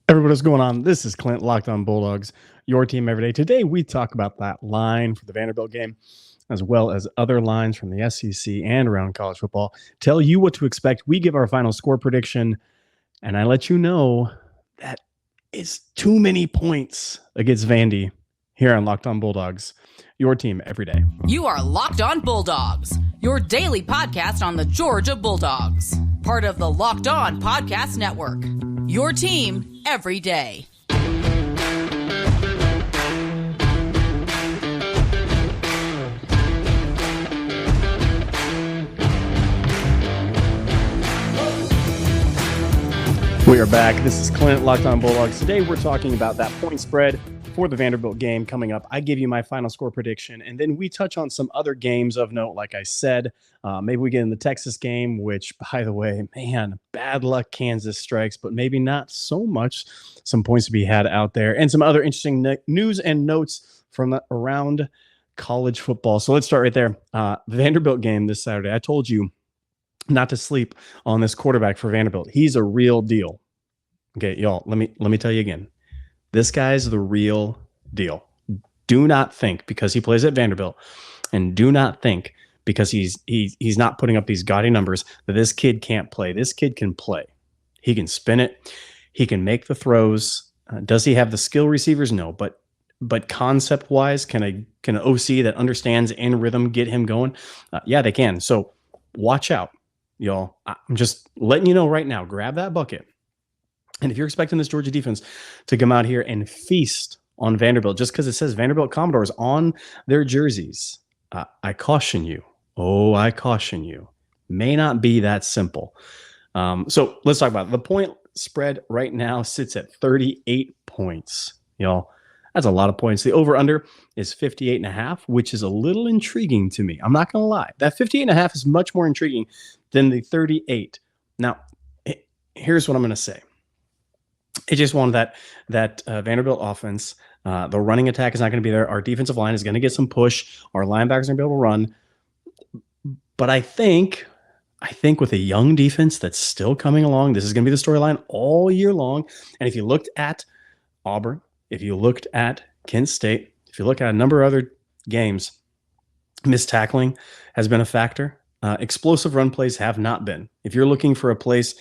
Everybody, what's going on? This is Clint, Locked On Bulldogs, your team every day. Today, we talk about that line for the Vanderbilt game, as well as other lines from the SEC and around college football. Tell you what to expect. We give our final score prediction, and I let you know that it's too many points against Vandy here on Locked On Bulldogs, your team every day. You are Locked On Bulldogs, your daily podcast on the Georgia Bulldogs, part of the Locked On Podcast Network. Your team every day. We are back. This is Clint, Locked On Bulldogs. Today we're talking about that point spread for the Vanderbilt game coming up. I give you my final score prediction, and then we touch on some other games of note, like I said. Maybe we get in the Texas game, which, by the way, man, bad luck Kansas strikes, but maybe not so much. Some points to be had out there, and some other interesting news and notes from around college football. So let's start right there. Vanderbilt game this Saturday. I told you not to sleep on this quarterback for Vanderbilt. He's a real deal. Okay, y'all, let me tell you again. This guy's the real deal. Do not think because he plays at Vanderbilt, and do not think because he's not putting up these gaudy numbers that this kid can't play. This kid can play. He can spin it. He can make the throws. Does he have the skill receivers? No, but concept wise, can an OC that understands in rhythm get him going? Yeah, they can. So watch out, y'all. I'm just letting you know right now. Grab that bucket. And if you're expecting this Georgia defense to come out here and feast on Vanderbilt, just because it says Vanderbilt Commodores on their jerseys, I caution you. Oh, I caution you. May not be that simple. So let's talk about it. The point spread right now sits at 38 points. Y'all, that's a lot of points. The over-under is 58.5, which is a little intriguing to me. I'm not going to lie. That 58.5 is much more intriguing than the 38. Now, here's what I'm going to say. It's just one that Vanderbilt offense, the running attack is not going to be there. Our defensive line is going to get some push. Our linebackers are going to be able to run. But I think with a young defense that's still coming along, this is going to be the storyline all year long. And if you looked at Auburn, if you looked at Kent State, if you look at a number of other games, missed tackling has been a factor. Explosive run plays have not been. If you're looking for a place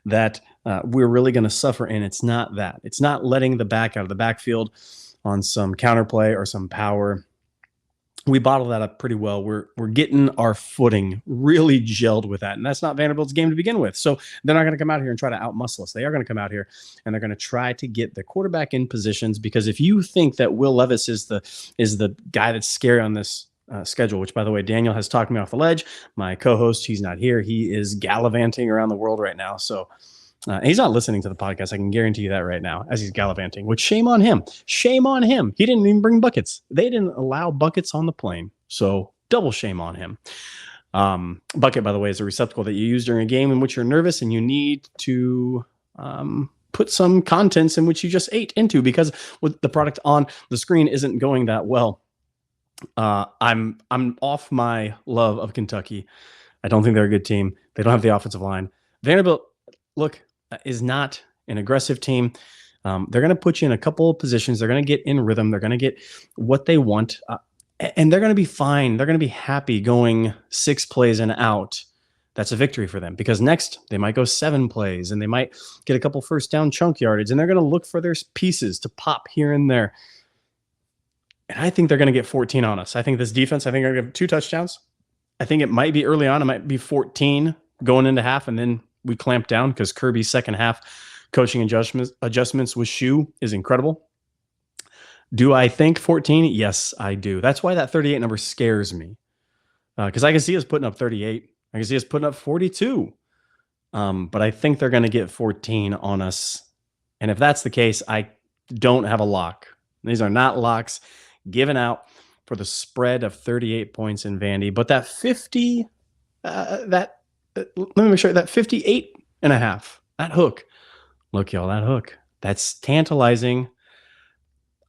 that we're really going to suffer in, it's not that. It's not letting the back out of the backfield on some counterplay or some power. We bottle that up pretty well. We're getting our footing really gelled with that, and that's not Vanderbilt's game to begin with. So they're not going to come out here and try to outmuscle us. They are going to come out here and they're going to try to get the quarterback in positions, because if you think that Will Levis is the guy that's scary on this schedule, which, by the way, Daniel has talked me off the ledge. My co-host, he's not here. He is gallivanting around the world right now. So he's not listening to the podcast. I can guarantee you that right now, as he's gallivanting, which shame on him. Shame on him. He didn't even bring buckets. They didn't allow buckets on the plane. So double shame on him. Bucket, by the way, is a receptacle that you use during a game in which you're nervous and you need to put some contents in which you just ate into, because with the product on the screen isn't going that well. I'm off my love of Kentucky. I don't think they're a good team. They don't have the offensive line. Vanderbilt, look, is not an aggressive team. They're going to put you in a couple of positions. They're going to get in rhythm. They're going to get what they want, and they're going to be fine. They're going to be happy going 6 plays and out. That's a victory for them, because next they might go 7 plays and they might get a couple first down chunk yardage, and they're going to look for their pieces to pop here and there. And I think they're going to get 14 on us. I think this defense, I think they're going to have 2 touchdowns. I think it might be early on. It might be 14 going into half, and then we clamp down, because Kirby's second half coaching adjustments with Shoe is incredible. Do I think 14? Yes, I do. That's why that 38 number scares me, because I can see us putting up 38. I can see us putting up 42. But I think they're going to get 14 on us. And if that's the case, I don't have a lock. These are not locks given out for the spread of 38 points in Vandy. But that 50, let me make sure, that 58.5, that hook. Look, y'all, that hook. That's tantalizing.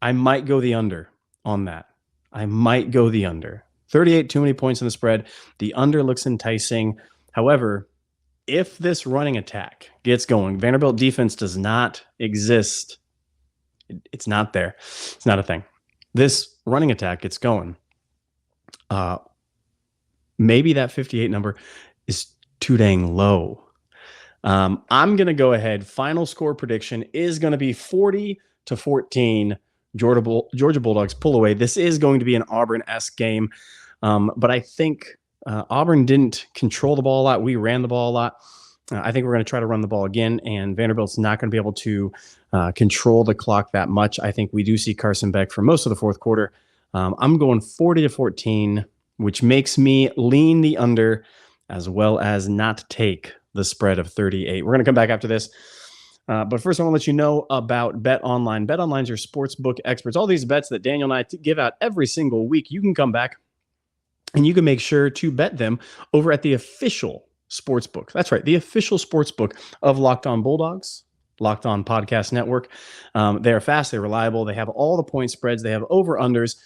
I might go the under on that. I might go the under. 38, too many points in the spread. The under looks enticing. However, if this running attack gets going, Vanderbilt defense does not exist. It's not there. It's not a thing. This running attack gets going. Maybe that 58 number is too dang low. I'm going to go ahead. Final score prediction is going to be 40-14. Georgia Bulldogs pull away. This is going to be an Auburn-esque game. But I think Auburn didn't control the ball a lot. We ran the ball a lot. I think we're going to try to run the ball again, and Vanderbilt's not going to be able to control the clock that much. I think we do see Carson Beck for most of the fourth quarter. I'm going 40-14, which makes me lean the under as well as not take the spread of 38. We're going to come back after this. But first, I want to let you know about BetOnline. BetOnline is your sportsbook experts. All these bets that Daniel and I give out every single week, you can come back and you can make sure to bet them over at the official sportsbook. That's right, the official sportsbook of Locked On Bulldogs, Locked On Podcast Network. They are fast, they're reliable, they have all the point spreads, they have over-unders.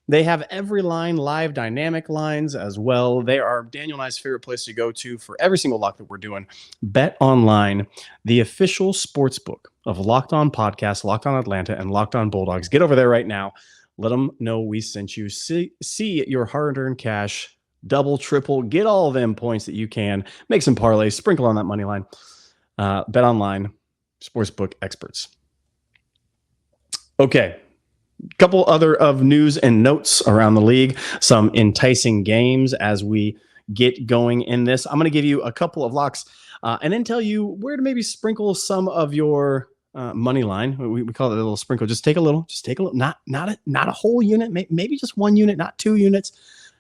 They have every line, live dynamic lines as well. They are Daniel and I's favorite place to go to for every single lock that we're doing. Bet-Online, the official sportsbook of Locked On Podcast, Locked On Atlanta, and Locked On Bulldogs. Get over there right now. Let them know we sent you. See your hard-earned cash, double, triple, get all of them points that you can. Make some parlays, sprinkle on that money line. Bet-Online, sportsbook experts. Okay. Couple other of news and notes around the league, some enticing games as we get going in this. I'm going to give you a couple of locks and then tell you where to maybe sprinkle some of your money line. We call it a little sprinkle. Just take a little, not a whole unit, maybe just one unit, not 2 units.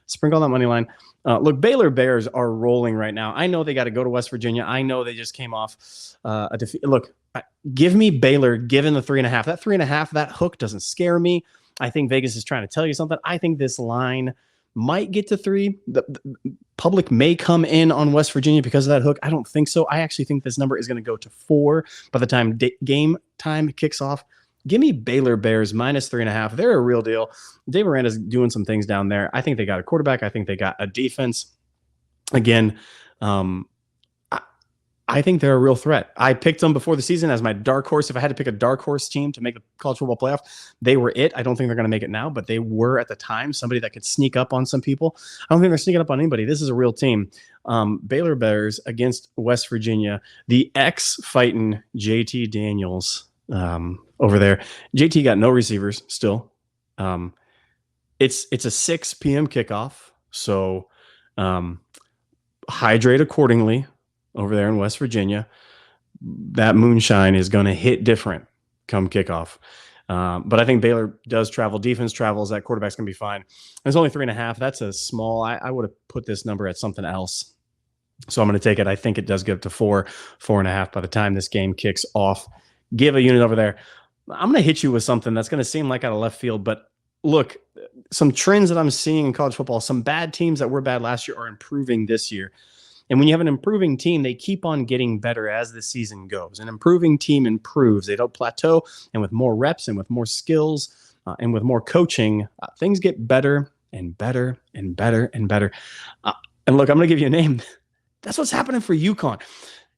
Sprinkle that money line. Look, Baylor Bears are rolling right now. I know they got to go to West Virginia. I know they just came off a defeat. Look, give me Baylor given the 3.5. That 3.5, that hook doesn't scare me. I think Vegas is trying to tell you something. I think this line might get to 3. The public may come in on West Virginia because of that hook. I don't think so. I actually think this number is going to go to 4 by the time game time kicks off. Give me Baylor Bears minus 3.5. They're a real deal. Dave Miranda's doing some things down there. I think they got a quarterback. I think they got a defense. Again, I think they're a real threat. I picked them before the season as my dark horse. If I had to pick a dark horse team to make the college football playoff, they were it. I don't think they're going to make it now, but they were at the time somebody that could sneak up on some people. I don't think they're sneaking up on anybody. This is a real team. Baylor Bears against West Virginia. The ex-fighting JT Daniels over there. JT got no receivers still. It's a 6 p.m. kickoff, so hydrate accordingly. Over there in West Virginia, that moonshine is going to hit different come kickoff. But I think Baylor does travel. Defense travels. That quarterback's going to be fine. It's only 3.5. That's a small. I would have put this number at something else. So I'm going to take it. I think it does get up to 4.5 by the time this game kicks off. Give a unit over there. I'm going to hit you with something that's going to seem like out of left field. But look, some trends that I'm seeing in college football, some bad teams that were bad last year are improving this year. And when you have an improving team, they keep on getting better as the season goes. An improving team improves. They don't plateau. And with more reps and with more skills and with more coaching, things get better and better and better and better. And look, I'm going to give you a name. That's what's happening for UConn.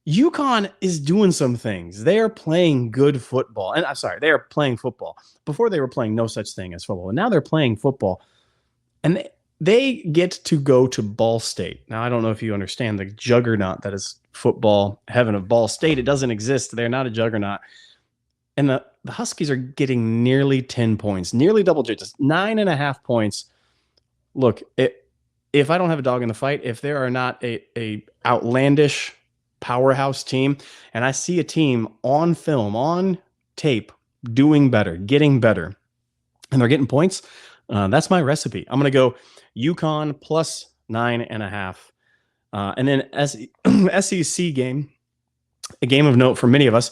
UConn is doing some things. They are playing good football. And I'm sorry, they are playing football. Before they were playing no such thing as football. And now they're playing football. And they get to go to Ball State. Now, I don't know if you understand the juggernaut that is football heaven of Ball State. It doesn't exist. They're not a juggernaut. And the Huskies are getting nearly 10 points, nearly double digits, 9.5 points. Look, if I don't have a dog in the fight, if there are not a outlandish powerhouse team, and I see a team on film, on tape, doing better, getting better, and they're getting points, that's my recipe. I'm going to go UConn plus 9.5. And then SEC game, a game of note for many of us,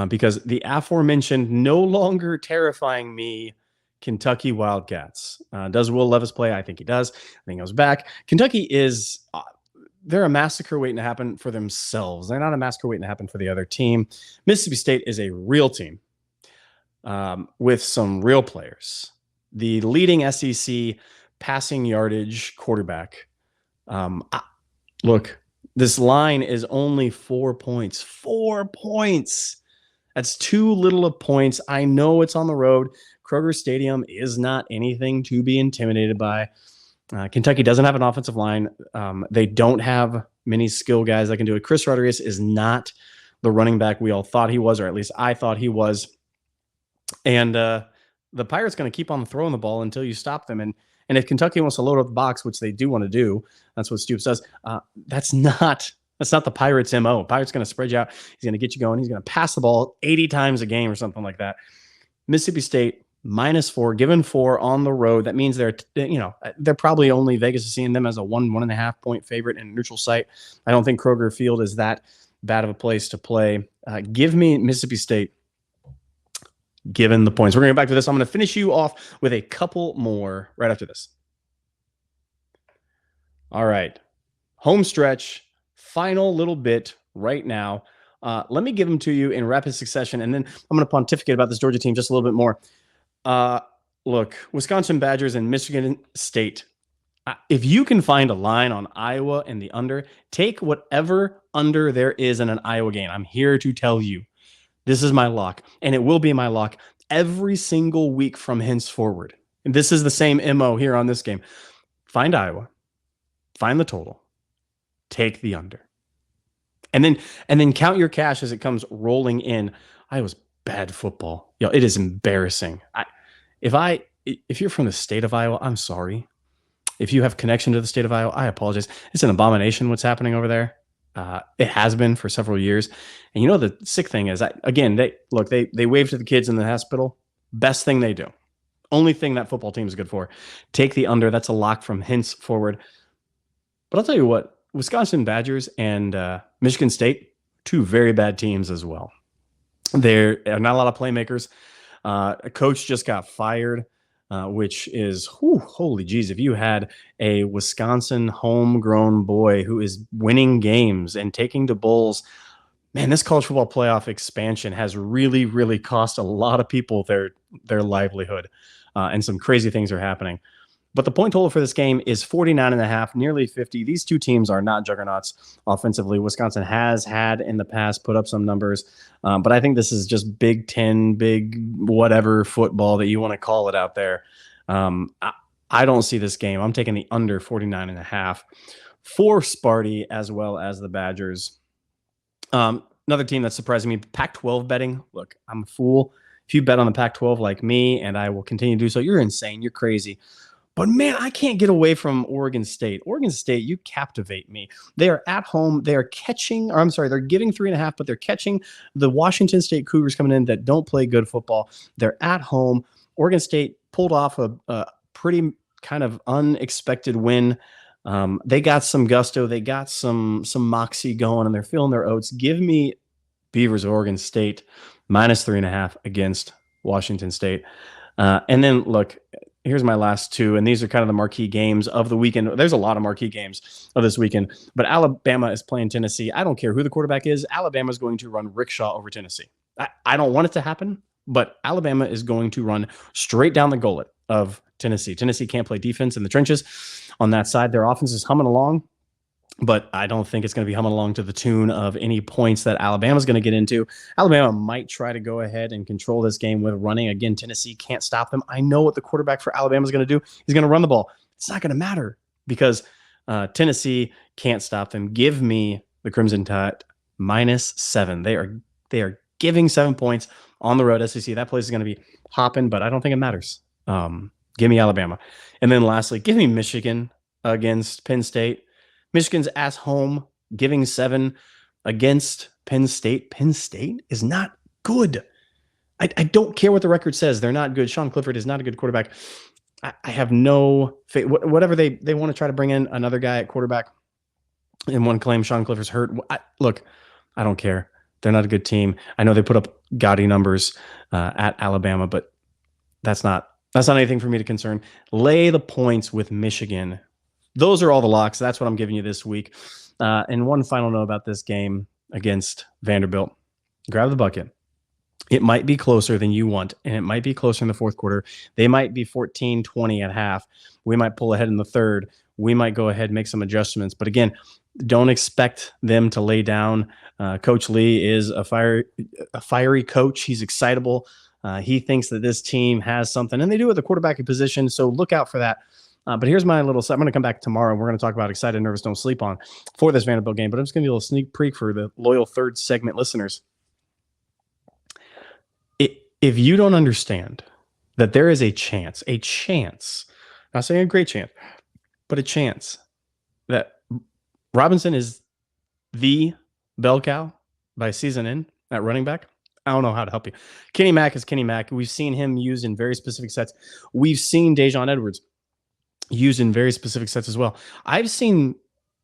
because the aforementioned no longer terrifying me Kentucky Wildcats. Does Will Levis play? I think he does. I think he goes back. Kentucky is, they're a massacre waiting to happen for themselves. They're not a massacre waiting to happen for the other team. Mississippi State is a real team with some real players. The leading SEC passing yardage quarterback. Look, This line is only 4 points. 4 points. That's too little of points. I know it's on the road. Kroger Stadium is not anything to be intimidated by. Kentucky doesn't have an offensive line. They don't have many skill guys that can do it. Chris Rodriguez is not the running back we all thought he was, or at least I thought he was. And the Pirates going to keep on throwing the ball until you stop them. And if Kentucky wants to load up the box, which they do want to do, that's what Stoops does. That's not the Pirates' MO. Pirates going to spread you out. He's going to get you going. He's going to pass the ball 80 times a game or something like that. Mississippi State -4, given 4 on the road. That means they're probably only Vegas is seeing them as a 1.5 point favorite in a neutral site. I don't think Kroger Field is that bad of a place to play. Give me Mississippi State, given the points. We're going to get back to this. I'm going to finish you off with a couple more right after this. All right. Home stretch, final little bit right now. Let me give them to you in rapid succession, and then I'm going to pontificate about this Georgia team just a little bit more. Look, Wisconsin Badgers and Michigan State. If you can find a line on Iowa and the under, take whatever under there is in an Iowa game. I'm here to tell you, this is my lock, and it will be my lock every single week from henceforward. And this is the same MO here on this game. Find Iowa, find the total, take the under, and then count your cash as it comes rolling in. Iowa's bad football. It is embarrassing. If you're from the state of Iowa, I'm sorry. If you have connection to the state of Iowa, I apologize. It's an abomination what's happening over there. It has been for several years. And the sick thing is, they wave to the kids in the hospital. Best thing they do. Only thing that football team is good for. Take the under. That's a lock from henceforward. But I'll tell you what, Wisconsin Badgers and Michigan State, 2 very bad teams as well. There are not a lot of playmakers. A coach just got fired, which is, holy geez, if you had a Wisconsin homegrown boy who is winning games and taking to bowls, man, this college football playoff expansion has really, really cost a lot of people their livelihood, and some crazy things are happening. But the point total for this game is 49.5, nearly 50. These 2 teams are not juggernauts offensively. Wisconsin has had in the past put up some numbers, but I think this is just Big Ten, big whatever football that you want to call it out there. I don't see this game. I'm taking the under 49.5 for Sparty as well as the Badgers. Another team that's surprising me, Pac-12 betting. Look, I'm a fool. If you bet on the Pac-12 like me, and I will continue to do so, you're insane. You're crazy. But man, I can't get away from Oregon State. Oregon State, you captivate me. They are at home. They are catching, or I'm sorry, they're giving 3.5, but they're catching the Washington State Cougars coming in that don't play good football. They're at home. Oregon State pulled off a pretty kind of unexpected win. They got some gusto. They got some moxie going, and they're feeling their oats. Give me Beavers Oregon State -3.5 against Washington State. And then look, here's my last 2, and these are kind of the marquee games of the weekend. There's a lot of marquee games of this weekend, but Alabama is playing Tennessee. I don't care who the quarterback is. Alabama is going to run rickshaw over Tennessee. I don't want it to happen, but Alabama is going to run straight down the gullet of Tennessee. Tennessee can't play defense in the trenches on that side. Their offense is humming along, but I don't think it's going to be humming along to the tune of any points that Alabama's going to get into. Alabama might try to go ahead and control this game with running. Again, Tennessee can't stop them. I know what the quarterback for Alabama is going to do. He's going to run the ball. It's not going to matter because Tennessee can't stop them. Give me the Crimson Tide -7. They are giving 7 points on the road. SEC, that place is going to be hopping, but I don't think it matters. Give me Alabama. And then lastly, give me Michigan against Penn State. Michigan's at home, giving 7 against Penn State. Penn State is not good. I don't care what the record says. They're not good. Sean Clifford is not a good quarterback. I have no faith. Whatever they want to try to bring in another guy at quarterback and one claim Sean Clifford's hurt. Look, I don't care. They're not a good team. I know they put up gaudy numbers at Alabama, but that's not anything for me to concern. Lay the points with Michigan. Those are all the locks. That's what I'm giving you this week. And one final note about this game against Vanderbilt. Grab the bucket. It might be closer than you want, and it might be closer in the fourth quarter. They might be 14-20 at half. We might pull ahead in the third. we might go ahead and make some adjustments. But again, don't expect them to lay down. Coach Lee is a fiery coach. He's excitable. He thinks that this team has something, and they do at the quarterbacking position. So look out for that. But here's my little. I'm going to come back tomorrow, and we're going to talk about excited, nervous, don't sleep on for this Vanderbilt game. But I'm just going to do a little sneak peek for the loyal third segment listeners. If you don't understand that there is a chance, not saying a great chance, but a chance that Robinson is the bell cow by season end at running back, I don't know how to help you. Kenny Mack is Kenny Mack. We've seen him used in very specific sets. We've seen Dejon Edwards used in very specific sets as well. I've seen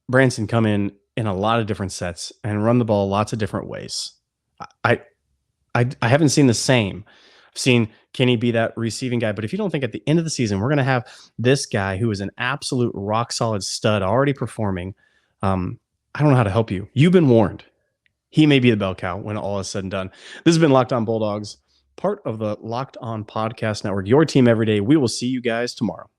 Branson come in a lot of different sets and run the ball lots of different ways. I haven't seen the same. I've seen Kenny be that receiving guy, but if you don't think at the end of the season we're going to have this guy who is an absolute rock solid stud already performing, I don't know how to help you. You've been warned. He may be the bell cow when all is said and done. This has been Locked On Bulldogs, part of the Locked On Podcast Network, your team every day. We will see you guys tomorrow.